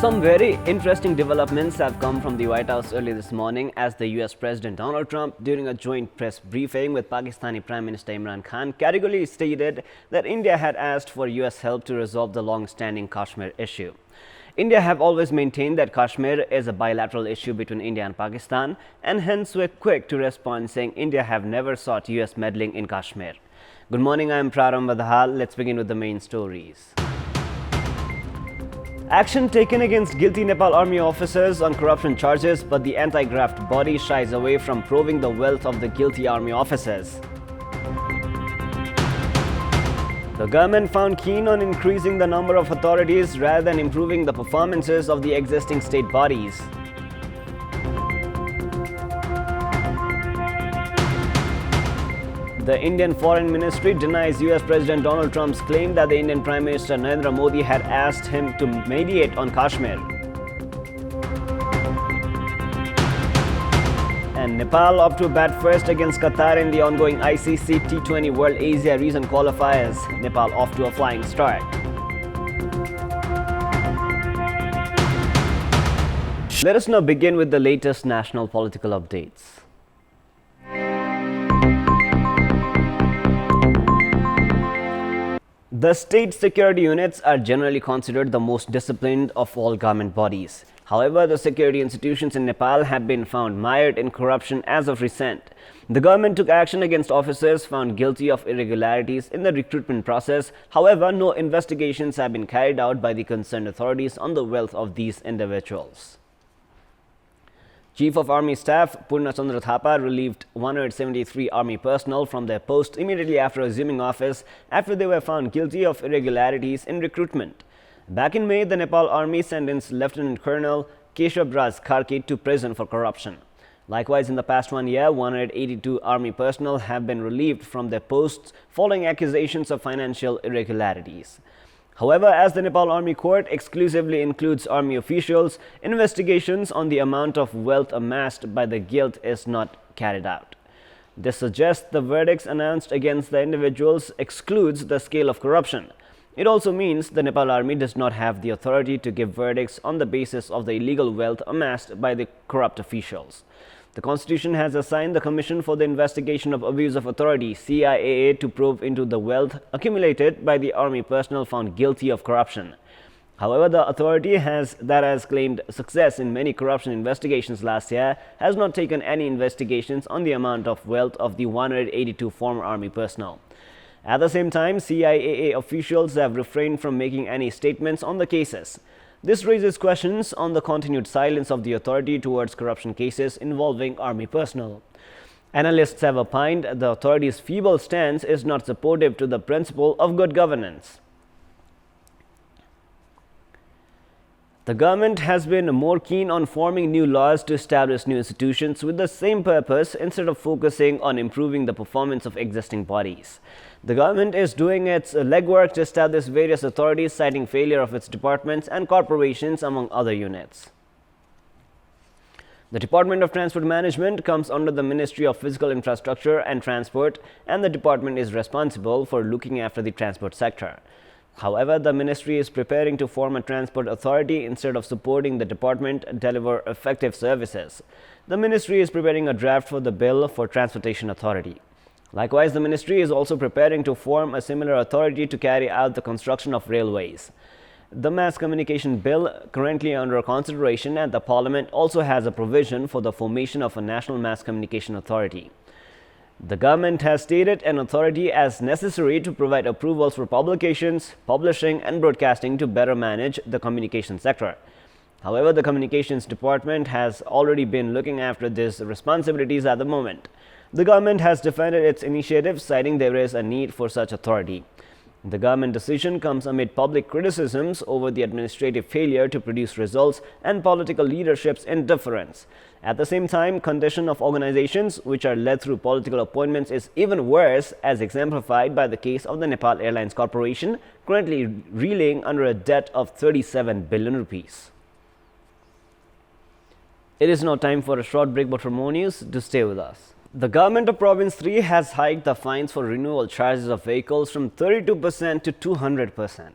Some very interesting developments have come from the White House early this morning as the US President Donald Trump, during a joint press briefing with Pakistani Prime Minister Imran Khan, categorically stated that India had asked for US help to resolve the long-standing Kashmir issue. India have always maintained that Kashmir is a bilateral issue between India and Pakistan, and hence were quick to respond, saying India have never sought US meddling in Kashmir. Good morning, I am Praram Vadhal. Let's begin with the main stories. Action taken against guilty Nepal Army officers on corruption charges, but the anti-graft body shies away from proving the wealth of the guilty army officers. The government found keen on increasing the number of authorities rather than improving the performances of the existing state bodies. The Indian Foreign Ministry denies US President Donald Trump's claim that the Indian Prime Minister Narendra Modi had asked him to mediate on Kashmir. And Nepal up to bat first against Qatar in the ongoing ICC T20 World Asia Region qualifiers. Nepal off to a flying start. Let us now begin with the latest national political updates. The state security units are generally considered the most disciplined of all government bodies. However, the security institutions in Nepal have been found mired in corruption as of recent. The government took action against officers found guilty of irregularities in the recruitment process. However, no investigations have been carried out by the concerned authorities on the wealth of these individuals. Chief of Army Staff Purna Chandra Thapa relieved 173 Army personnel from their posts immediately after assuming office after they were found guilty of irregularities in recruitment. Back in May, the Nepal Army sentenced Lieutenant Colonel Keshav Raj Kharke to prison for corruption. Likewise, in the past 1 year, 182 Army personnel have been relieved from their posts following accusations of financial irregularities. However, as the Nepal Army Court exclusively includes army officials, investigations on the amount of wealth amassed by the guild is not carried out. This suggests the verdicts announced against the individuals excludes the scale of corruption. It also means the Nepal Army does not have the authority to give verdicts on the basis of the illegal wealth amassed by the corrupt officials. The Constitution has assigned the Commission for the Investigation of Abuse of Authority (CIAA) to probe into the wealth accumulated by the army personnel found guilty of corruption. However, the authority that has claimed success in many corruption investigations last year has not taken any investigations on the amount of wealth of the 182 former army personnel. At the same time, CIAA officials have refrained from making any statements on the cases. This raises questions on the continued silence of the authority towards corruption cases involving army personnel. Analysts have opined the authority's feeble stance is not supportive to the principle of good governance. The government has been more keen on forming new laws to establish new institutions with the same purpose instead of focusing on improving the performance of existing bodies. The government is doing its legwork to establish various authorities, citing failure of its departments and corporations, among other units. The Department of Transport Management comes under the Ministry of Physical Infrastructure and Transport, and the department is responsible for looking after the transport sector. However, the ministry is preparing to form a transport authority instead of supporting the department deliver effective services. The ministry is preparing a draft for the bill for transportation authority. Likewise, the ministry is also preparing to form a similar authority to carry out the construction of railways. The mass communication bill currently under consideration at the Parliament also has a provision for the formation of a national mass communication authority. The government has stated an authority as necessary to provide approvals for publications, publishing and broadcasting to better manage the communication sector. However, the Communications Department has already been looking after these responsibilities at the moment. The government has defended its initiative, citing there is a need for such authority. The government decision comes amid public criticisms over the administrative failure to produce results and political leadership's indifference. At the same time, condition of organizations which are led through political appointments is even worse, as exemplified by the case of the Nepal Airlines Corporation, currently reeling under a debt of 37 billion rupees. It is now time for a short break, but for more news, do stay with us. The government of Province 3 has hiked the fines for renewal charges of vehicles from 32% to 200%.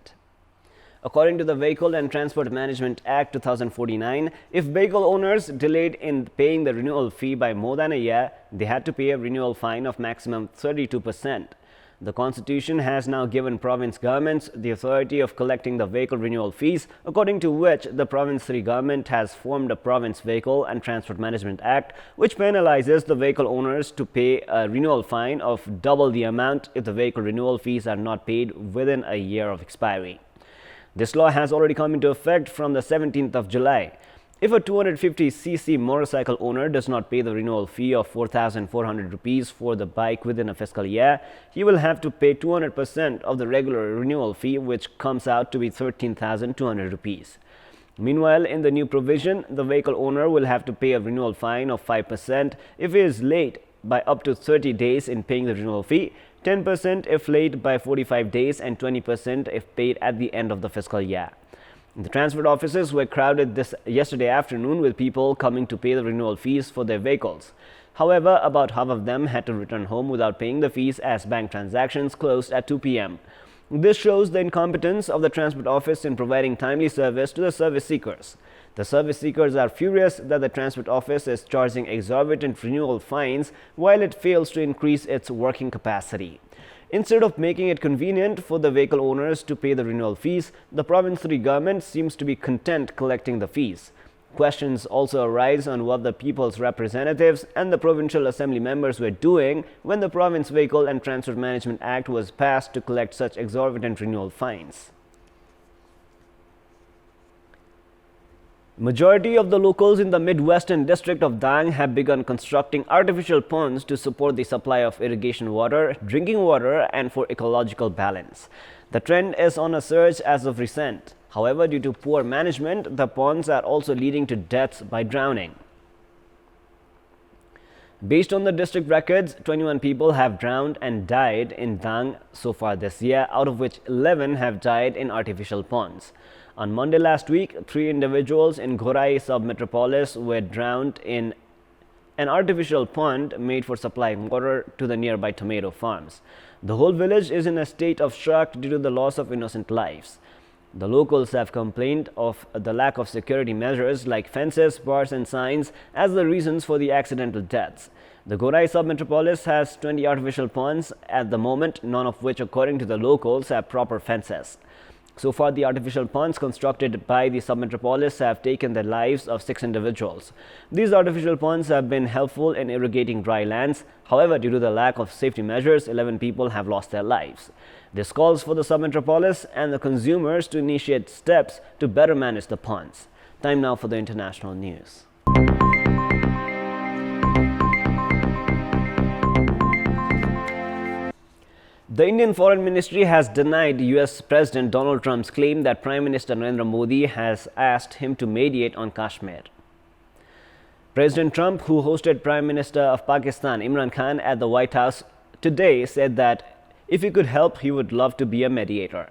According to the Vehicle and Transport Management Act 2049, if vehicle owners delayed in paying the renewal fee by more than a year, they had to pay a renewal fine of maximum 32%. The Constitution has now given province governments the authority of collecting the vehicle renewal fees, according to which the provincial government has formed a Province Vehicle and Transport Management Act, which penalizes the vehicle owners to pay a renewal fine of double the amount if the vehicle renewal fees are not paid within a year of expiry. This law has already come into effect from the 17th of July. If a 250cc motorcycle owner does not pay the renewal fee of 4,400 rupees for the bike within a fiscal year, he will have to pay 200% of the regular renewal fee, which comes out to be 13,200 rupees. Meanwhile, in the new provision, the vehicle owner will have to pay a renewal fine of 5% if he is late by up to 30 days in paying the renewal fee, 10% if late by 45 days, and 20% if paid at the end of the fiscal year. The transport offices were crowded yesterday afternoon with people coming to pay the renewal fees for their vehicles. However, about half of them had to return home without paying the fees as bank transactions closed at 2 p.m. This shows the incompetence of the transport office in providing timely service to the service seekers. The service seekers are furious that the transport office is charging exorbitant renewal fines while it fails to increase its working capacity. Instead of making it convenient for the vehicle owners to pay the renewal fees, the provincial government seems to be content collecting the fees. Questions also arise on what the people's representatives and the provincial assembly members were doing when the Province Vehicle and Transport Management Act was passed to collect such exorbitant renewal fines. Majority of the locals in the Midwestern district of Dang have begun constructing artificial ponds to support the supply of irrigation water, drinking water, and for ecological balance. The trend is on a surge as of recent. However, due to poor management, the ponds are also leading to deaths by drowning. Based on the district records, 21 people have drowned and died in Dang so far this year, out of which 11 have died in artificial ponds. On Monday last week, 3 individuals in Gorai submetropolis were drowned in an artificial pond made for supplying water to the nearby tomato farms. The whole village is in a state of shock due to the loss of innocent lives. The locals have complained of the lack of security measures like fences, bars, and signs as the reasons for the accidental deaths. The Gorai submetropolis has 20 artificial ponds at the moment, none of which, according to the locals, have proper fences. So far, the artificial ponds constructed by the submetropolis have taken the lives of 6 individuals. These artificial ponds have been helpful in irrigating dry lands. However, due to the lack of safety measures, 11 people have lost their lives. This calls for the submetropolis and the consumers to initiate steps to better manage the ponds. Time now for the international news. The Indian Foreign Ministry has denied US President Donald Trump's claim that Prime Minister Narendra Modi has asked him to mediate on Kashmir. President Trump, who hosted Prime Minister of Pakistan Imran Khan at the White House today, said that if he could help, he would love to be a mediator.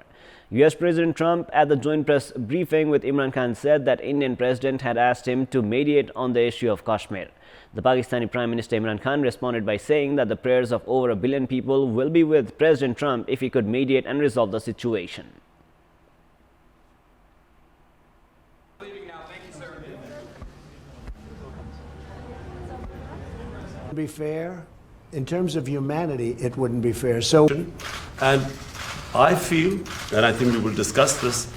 US President Trump at the joint press briefing with Imran Khan said that Indian President had asked him to mediate on the issue of Kashmir. The Pakistani Prime Minister Imran Khan responded by saying that the prayers of over 1 billion people will be with President Trump if he could mediate and resolve the situation. Be fair. In terms of humanity, it wouldn't be fair. So, and I feel, and I think we will discuss this,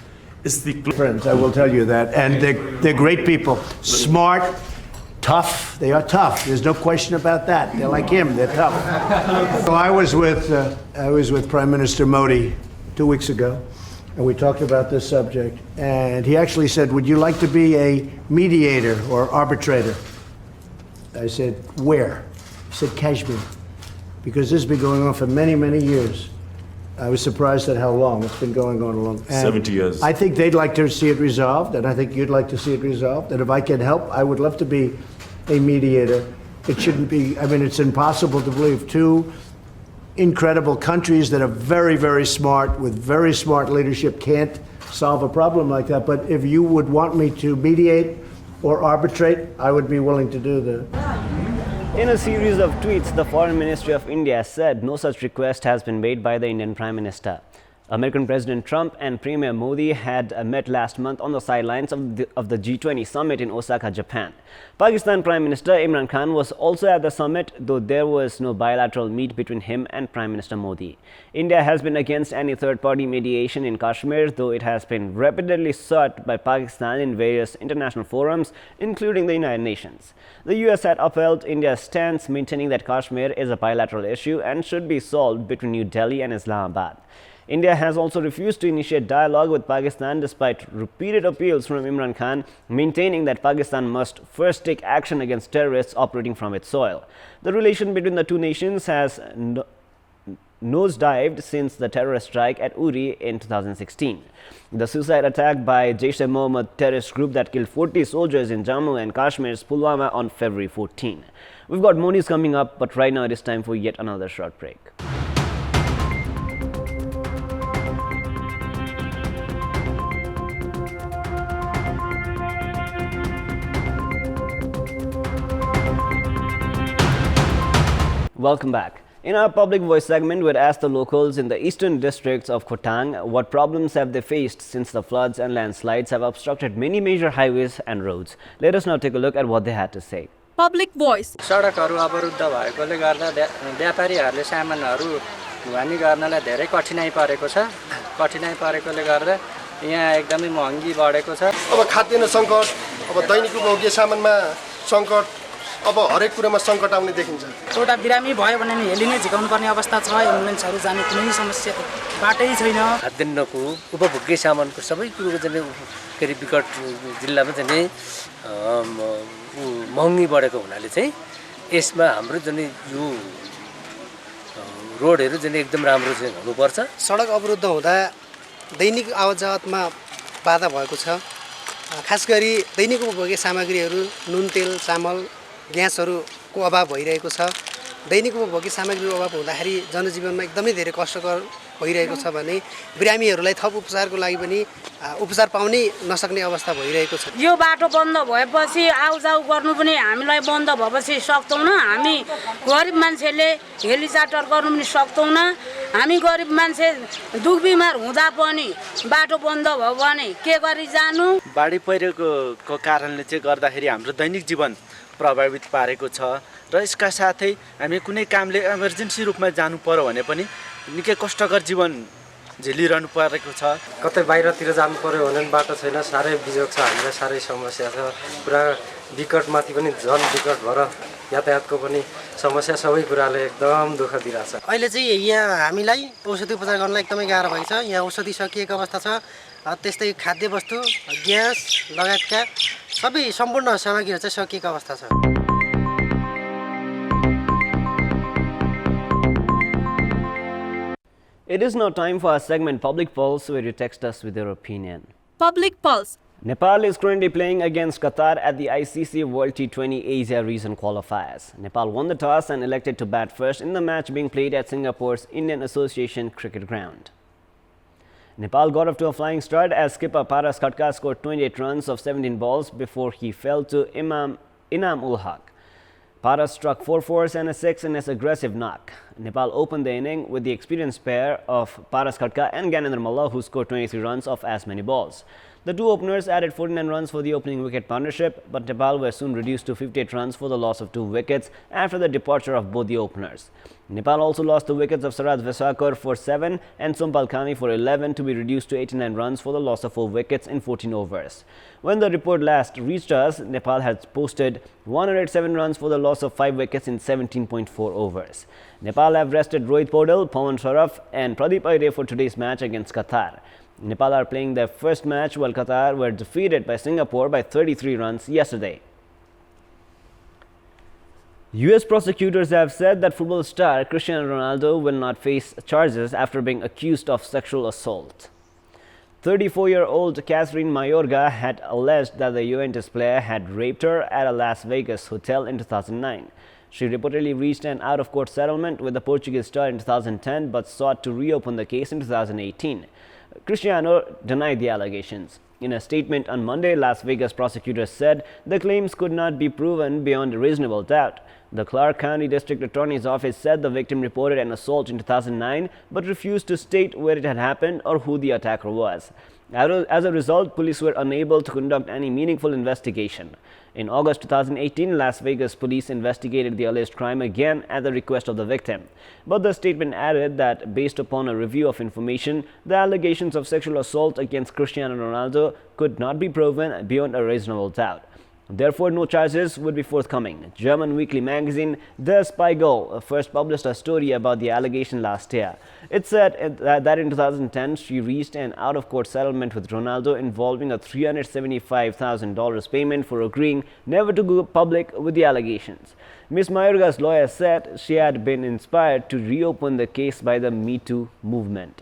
is the friends, I will tell you that, and they're great people, smart, tough. They are tough. There's no question about that. They're like him. They're tough. So I was with Prime Minister Modi 2 weeks ago, and we talked about this subject. And he actually said, "Would you like to be a mediator or arbitrator?" I said, "Where?" He said, "Kashmir," because this has been going on for many, many years. I was surprised at how long it's been going on. 70 years. I think they'd like to see it resolved, and I think you'd like to see it resolved. And if I can help, I would love to be a mediator. It shouldn't be, I mean, it's impossible to believe 2 incredible countries that are very, very smart, with very smart leadership, can't solve a problem like that. But if you would want me to mediate or arbitrate, I would be willing to do that. In a series of tweets, the Foreign Ministry of India said no such request has been made by the Indian Prime Minister. American President Trump and Premier Modi had met last month on the sidelines of the G20 summit in Osaka, Japan. Pakistan Prime Minister Imran Khan was also at the summit, though there was no bilateral meet between him and Prime Minister Modi. India has been against any third-party mediation in Kashmir, though it has been repeatedly sought by Pakistan in various international forums, including the United Nations. The US had upheld India's stance, maintaining that Kashmir is a bilateral issue and should be solved between New Delhi and Islamabad. India has also refused to initiate dialogue with Pakistan despite repeated appeals from Imran Khan, maintaining that Pakistan must first take action against terrorists operating from its soil. The relation between the two nations has nosedived since the terrorist strike at Uri in 2016. The suicide attack by Jaish-e-Mohammed terrorist group that killed 40 soldiers in Jammu and Kashmir's Pulwama on February 14. We've got more news coming up, but right now it is time for yet another short break. Welcome back. In our public voice segment, we'd ask the locals in the eastern districts of Khotang what problems have they faced since the floods and landslides have obstructed many major highways and roads. Let us now take a look at what they had to say. Public voice. सडकहरू अवरुद्ध भएकोले गर्दा व्यापारीहरूले सामानहरू ढुवानी गर्नलाई धेरै कठिनाइ परेको छ। कठिनाइ परेकोले गर्दा यहाँ एकदमै महँगी बढेको छ। अब खाद्यान्न सङ्कट, अब दैनिक उपभोग्य सामानमा सङ्कट, अब हरेक कुरामा सङ्कट आउने देखिन्छ। एउटा बिरामी भयो भने नि हेली नै झिकाउनु पर्ने अवस्था छ। एम्बुलेन्सहरू जाने कुनै समस्या बाटै छैन। खाद्यान्नको उपभोग्य सामानको सबै कुरोको चाहिँ फेरि विकट जिल्लामा चाहिँ महँगी बढेको हुनाले चाहिँ यसमा हाम्रो चाहिँ यो रोडहरू चाहिँ एकदम राम्रो चाहिँ हुनुपर्छ। सडक अवरुद्ध हुँदा दैनिक आवाजावतमा बाधा भएको छ। खास गरी दैनिक उपभोग्य सामग्रीहरू नुन तेल चामल ग्यासहरूको अभाव भइरहेको छ। दैनिक उपभोग्य सामग्रीको अभाव हुँदाखेरि जनजीवनमा एकदमै धेरै कष्टकर भइरहेको छ भने बिरामीहरूलाई थप उपचारको लागि पनि उपचार पाउनै नसक्ने अवस्था भइरहेको छ। यो बाटो बन्द भएपछि आउजाउ गर्नु पनि हामीलाई बन्द भएपछि सक्दैनौँ। हामी गरिब मान्छेले हेली चार्टर गर्नु पनि सक्दैनौँ। हामी गरिब मान्छे दुख बिमार हुँदा पनि बाटो बन्द भयो भने के गरी जानु। बाढी पहिरोको कारणले चाहिँ गर्दाखेरि हाम्रो दैनिक जीवन प्रभावित पारेको छ र यसका साथै हामी कुनै कामले इमर्जेन्सी रूपमा जानु पर्यो भने पनि निकै कष्टकर जीवन झेलिरहनु परेको छ। कतै बाहिरतिर जानु पर्यो भने बाटो छैन, साह्रै बिजोग छ, हामीलाई साह्रै समस्या छ। पुरा विकटमाथि पनि झन् विकट भएर यातायातको पनि समस्या सबै कुराले एकदम दुःख दिइरहेछ। अहिले चाहिँ यहाँ हामीलाई औषधि उपचार गर्नलाई एकदमै गाह्रो भएको छ। यहाँ औषधि सकिएको अवस्था छ। त्यस्तै खाद्य वस्तु ग्यास लगायतका सबै सम्पूर्ण सामग्रीहरू चाहिँ सकिएको अवस्था छ। It is now time for our segment Public Pulse, where you text us with your opinion. Public Pulse. Nepal is currently playing against Qatar at the ICC World T20 Asia Region qualifiers. Nepal won the toss and elected to bat first in the match being played at Singapore's Indian Association Cricket Ground. Nepal got off to a flying start as skipper Paras Khatka scored 28 runs of 17 balls before he fell to Inam-ul-Haq. Paras struck 4 fours and a 6 in his aggressive knock. Nepal opened the inning with the experienced pair of Paras Khatka and Gyanendra Malla, who scored 23 runs off as many balls. The two openers added 49 runs for the opening wicket partnership, but Nepal were soon reduced to 58 runs for the loss of 2 wickets after the departure of both the openers. Nepal also lost the wickets of Saraj Vesakar for 7 and Sompal Kami for 11 to be reduced to 89 runs for the loss of 4 wickets in 14 overs. When the report last reached us, Nepal had posted 107 runs for the loss of 5 wickets in 17.4 overs. Nepal have rested Rohit Podal, Pawan Sharaf and Pradeep Aire for today's match against Qatar. Nepal are playing their first match while Qatar were defeated by Singapore by 33 runs yesterday. US prosecutors have said that football star Cristiano Ronaldo will not face charges after being accused of sexual assault. 34-year-old Catherine Mayorga had alleged that the Juventus player had raped her at a Las Vegas hotel in 2009. She reportedly reached an out-of-court settlement with the Portuguese star in 2010 but sought to reopen the case in 2018. Cristiano denied the allegations. In a statement on Monday, Las Vegas prosecutors said the claims could not be proven beyond a reasonable doubt. The Clark County District Attorney's Office said the victim reported an assault in 2009 but refused to state where it had happened or who the attacker was. As a result, police were unable to conduct any meaningful investigation. In August 2018, Las Vegas police investigated the alleged crime again at the request of the victim. But the statement added that based upon a review of information, the allegations of sexual assault against Cristiano Ronaldo could not be proven beyond a reasonable doubt. Therefore, no charges would be forthcoming. German weekly magazine Der Spiegel first published a story about the allegation last year. It said that in 2010, she reached an out-of-court settlement with Ronaldo involving a $375,000 payment for agreeing never to go public with the allegations. Ms. Mayorga's lawyer said she had been inspired to reopen the case by the Me Too movement.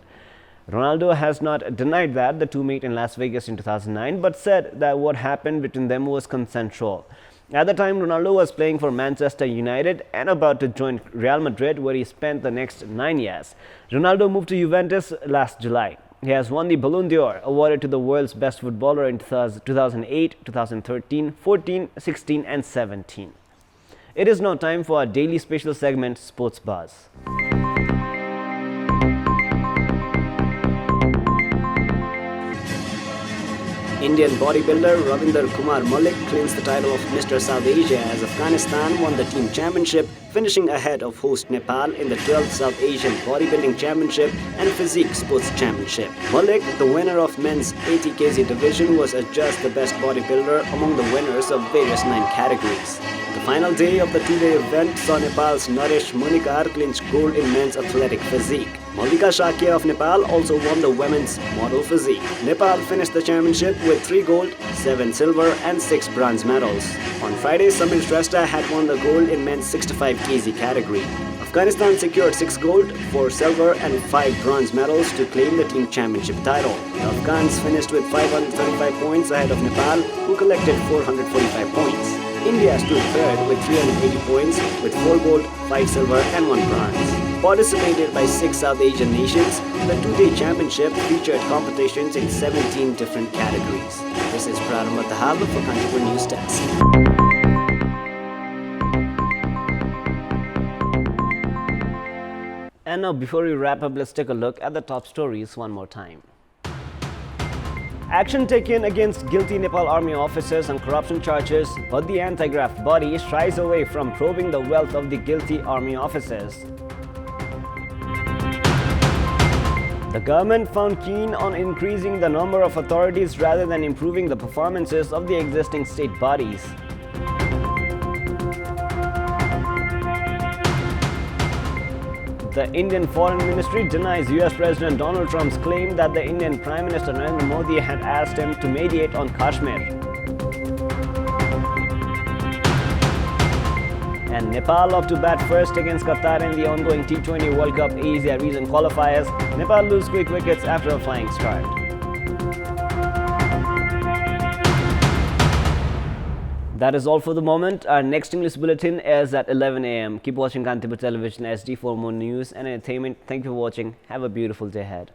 Ronaldo has not denied that the two met in Las Vegas in 2009, but said that what happened between them was consensual. At the time, Ronaldo was playing for Manchester United and about to join Real Madrid, where he spent the next 9 years. Ronaldo moved to Juventus last July. He has won the Ballon d'Or, awarded to the world's best footballer in 2008, 2013, 14, 16 and 17. It is now time for our daily special segment, Sports Buzz. Indian bodybuilder Ravinder Kumar Malik claims the title of Mr. South Asia as Afghanistan won the team championship, finishing ahead of host Nepal in the 12th South Asian Bodybuilding Championship and Physique Sports Championship. Malik, the winner of men's 80 kg division, was adjudged the best bodybuilder among the winners of various 9 categories. The final day of the two-day event saw Nepal's Naresh Munikar clinch gold in men's athletic physique. Malika Shakya of Nepal also won the women's model physique. Nepal finished the championship with 3 gold, 7 silver and 6 bronze medals. On Friday, Samir Shrestha had won the gold in men's 65 kg category. Afghanistan secured 6 gold, 4 silver and 5 bronze medals to claim the team championship title. The Afghans finished with 535 points ahead of Nepal, who collected 445 points. India stood third with 380 points with 4 gold, 5 silver and 1 bronze. Participated by 6 South Asian nations, the two-day championship featured competitions in 17 different categories. This is Prarambha Tahal for Kantipur News Desk. And now, before we wrap up, let's take a look at the top stories one more time. Action taken against guilty Nepal Army officers on corruption charges, but the anti-graft body shies away from probing the wealth of the guilty army officers. The government found keen on increasing the number of authorities rather than improving the performances of the existing state bodies. The Indian Foreign Ministry denies US President Donald Trump's claim that the Indian Prime Minister Narendra Modi had asked him to mediate on Kashmir. And Nepal up to bat first against Qatar in the ongoing T20 World Cup Asia region qualifiers. Nepal lose quick wickets after a flying start. That is all for the moment. Our next English bulletin is at 11 a.m. Keep watching Kantipur Television SD for more news and entertainment. Thank you for watching. Have a beautiful day ahead.